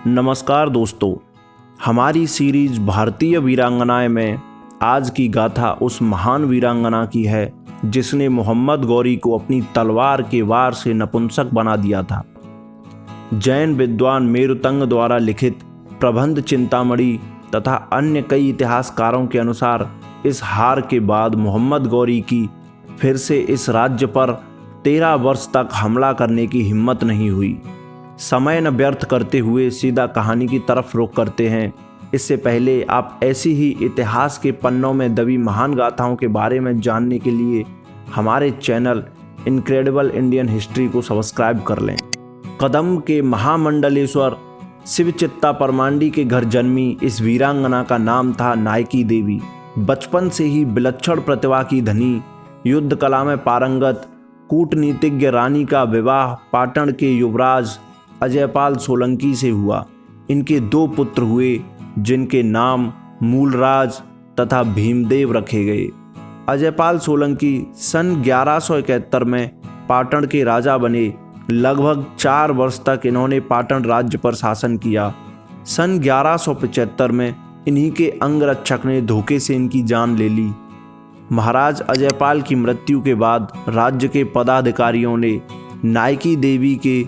नमस्कार दोस्तों, हमारी सीरीज भारतीय वीरांगनाएं में आज की गाथा उस महान वीरांगना की है जिसने मोहम्मद गौरी को अपनी तलवार के वार से नपुंसक बना दिया था। जैन विद्वान मेरुतंग द्वारा लिखित प्रबंध चिंतामणि तथा अन्य कई इतिहासकारों के अनुसार इस हार के बाद मोहम्मद गौरी की फिर से इस राज्य पर 13 वर्ष तक हमला करने की हिम्मत नहीं हुई। समय न व्यर्थ करते हुए सीधा कहानी की तरफ रुख करते हैं। इससे पहले आप ऐसी ही इतिहास के पन्नों में दबी महान गाथाओं के बारे में जानने के लिए हमारे चैनल इनक्रेडिबल इंडियन हिस्ट्री को सब्सक्राइब कर लें। कदम के महामंडलेश्वर शिवचित्ता परमांडी के घर जन्मी इस वीरांगना का नाम था नायकी देवी। बचपन से ही विलक्षण प्रतिभा की धनी, युद्ध कला में पारंगत, कूटनीतिज्ञ रानी का विवाह पाटन के युवराज अजयपाल सोलंकी से हुआ। इनके 2 पुत्र हुए जिनके नाम मूलराज तथा भीमदेव रखे गए। अजयपाल सोलंकी सन 1171 में पाटन के राजा बने। लगभग 4 वर्ष तक इन्होंने पाटन राज्य पर शासन किया। सन 1175 में इन्हीं के अंगरक्षक ने धोखे से इनकी जान ले ली। महाराज अजयपाल की मृत्यु के बाद राज्य के पदाधिकारियों ने नायकी देवी के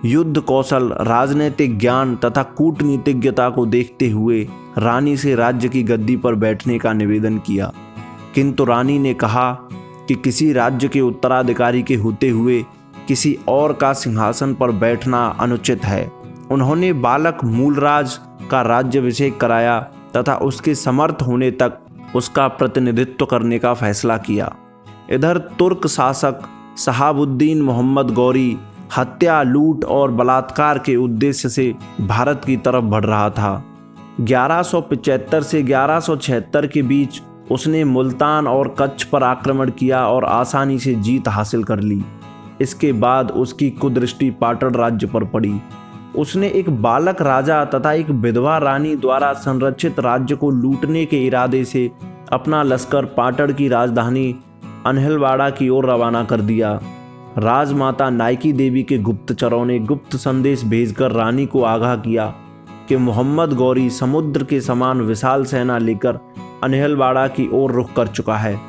युद्ध कौशल, राजनीतिक ज्ञान तथा कूटनीतिज्ञता को देखते हुए रानी से राज्य की गद्दी पर बैठने का निवेदन किया, किंतु रानी ने कहा कि किसी राज्य के उत्तराधिकारी के होते हुए किसी और का सिंहासन पर बैठना अनुचित है। उन्होंने बालक मूलराज का राज्याभिषेक कराया तथा उसके समर्थ होने तक उसका प्रतिनिधित्व करने का फैसला किया। इधर तुर्क शासक शहाबुद्दीन मोहम्मद गौरी हत्या, लूट और बलात्कार के उद्देश्य से भारत की तरफ बढ़ रहा था। 1175 से 1176 के बीच उसने मुल्तान और कच्छ पर आक्रमण किया और आसानी से जीत हासिल कर ली। इसके बाद उसकी कुदृष्टि पाटन राज्य पर पड़ी। उसने एक बालक राजा तथा एक विधवा रानी द्वारा संरक्षित राज्य को लूटने के इरादे से अपना लश्कर पाटन की राजधानी अनहिलवाड़ा की ओर रवाना कर दिया। राजमाता नायकी देवी के गुप्तचरों ने गुप्त संदेश भेजकर रानी को आगाह किया कि मोहम्मद गौरी समुद्र के समान विशाल सेना लेकर अनहिलवाड़ा की ओर रुख कर चुका है।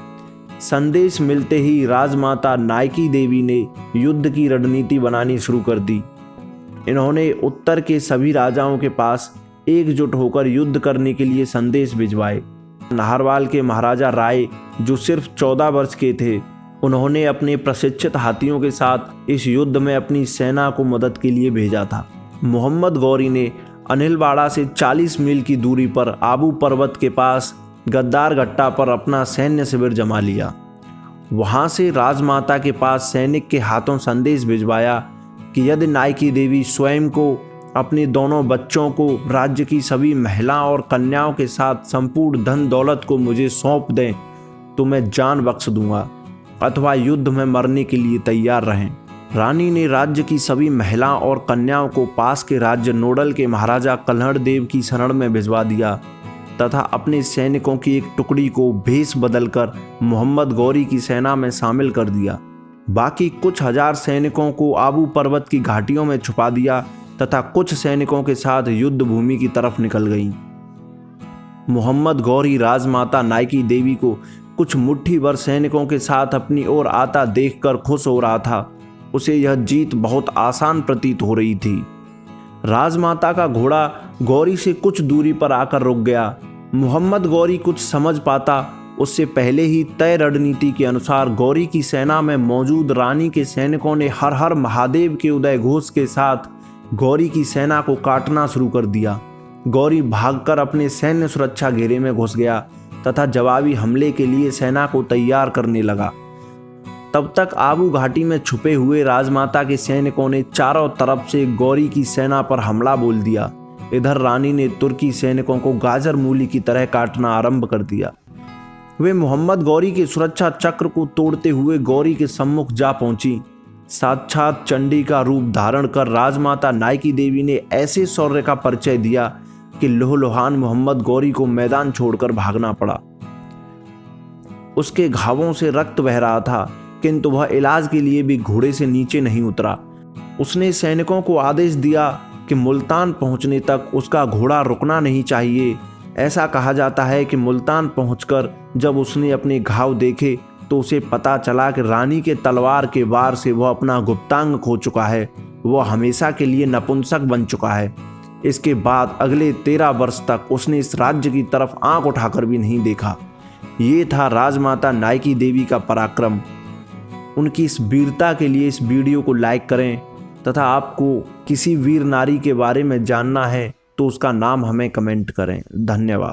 संदेश मिलते ही राजमाता नायकी देवी ने युद्ध की रणनीति बनानी शुरू कर दी। इन्होंने उत्तर के सभी राजाओं के पास एकजुट होकर युद्ध करने के लिए संदेश भिजवाए। नाहरवाल के महाराजा राय, जो सिर्फ 14 वर्ष के थे, उन्होंने अपने प्रशिक्षित हाथियों के साथ इस युद्ध में अपनी सेना को मदद के लिए भेजा था। मोहम्मद गौरी ने अनहिलवाड़ा से 40 मील की दूरी पर आबू पर्वत के पास गद्दार घट्टा पर अपना सैन्य शिविर जमा लिया। वहां से राजमाता के पास सैनिक के हाथों संदेश भिजवाया कि यदि नायकी देवी स्वयं को, अपने दोनों बच्चों को, राज्य की सभी महिलाओं और कन्याओं के साथ संपूर्ण धन दौलत को मुझे सौंप दें तो मैं जान बख्श दूंगा अथवा युद्ध में मरने के लिए तैयार रहें। रानी ने राज्य की सभी महिलाओं और कन्याओं को पास के राज्य नोडल के महाराजा कल्हड़ देव की शरण में भिजवा दिया तथा अपने सैनिकों की एक टुकड़ी को भेष बदलकर मोहम्मद गौरी की सेना में शामिल कर दिया। बाकी कुछ हजार सैनिकों को आबू पर्वत की घाटियों में छुपा दिया तथा कुछ सैनिकों के साथ युद्ध भूमि की तरफ निकल गई। मोहम्मद गौरी राजमाता नायकी देवी को कुछ मुट्ठी भर सैनिकों के साथ अपनी ओर आता देखकर खुश हो रहा था। उसे यह जीत बहुत आसान प्रतीत हो रही थी। राजमाता का घोड़ा गौरी से कुछ दूरी पर आकर रुक गया। मोहम्मद गौरी कुछ समझ पाता उससे पहले ही तय रणनीति के अनुसार गौरी की सेना में मौजूद रानी के सैनिकों ने हर हर महादेव के उदय घोष के साथ गौरी की सेना को काटना शुरू कर दिया। गौरी भागकर अपने सैन्य सुरक्षा घेरे में घुस गया तथा जवाबी हमले के लिए सेना को तैयार करने लगा। तब तक आबू घाटी में छुपे हुए राजमाता के सैनिकों ने चारों तरफ से गौरी की सेना पर हमला बोल दिया। इधर रानी ने तुर्की सैनिकों को गाजर मूली की तरह काटना आरंभ कर दिया। वे मोहम्मद गौरी के सुरक्षा चक्र को तोड़ते हुए गौरी के सम्मुख जा पहुंची। साक्षात चंडी का रूप धारण कर राजमाता नायकी देवी ने ऐसे शौर्य का परिचय दिया कि लोहलुहान मोहम्मद गौरी को मैदान छोड़कर भागना पड़ा। उसके घावों से रक्त बह रहा था, किंतु वह इलाज के लिए भी घोड़े से नीचे नहीं उतरा। उसने सैनिकों को आदेश दिया कि मुल्तान पहुंचने तक उसका घोड़ा रुकना नहीं चाहिए। ऐसा कहा जाता है कि मुल्तान पहुंचकर जब उसने अपने घाव देखे तो उसे पता चला कि रानी के तलवार के वार से वह अपना गुप्तांग खो चुका है, वह हमेशा के लिए नपुंसक बन चुका है। इसके बाद अगले 13 वर्ष तक उसने इस राज्य की तरफ आंख उठाकर भी नहीं देखा। ये था राजमाता नायकी देवी का पराक्रम। उनकी इस वीरता के लिए इस वीडियो को लाइक करें तथा आपको किसी वीर नारी के बारे में जानना है तो उसका नाम हमें कमेंट करें। धन्यवाद।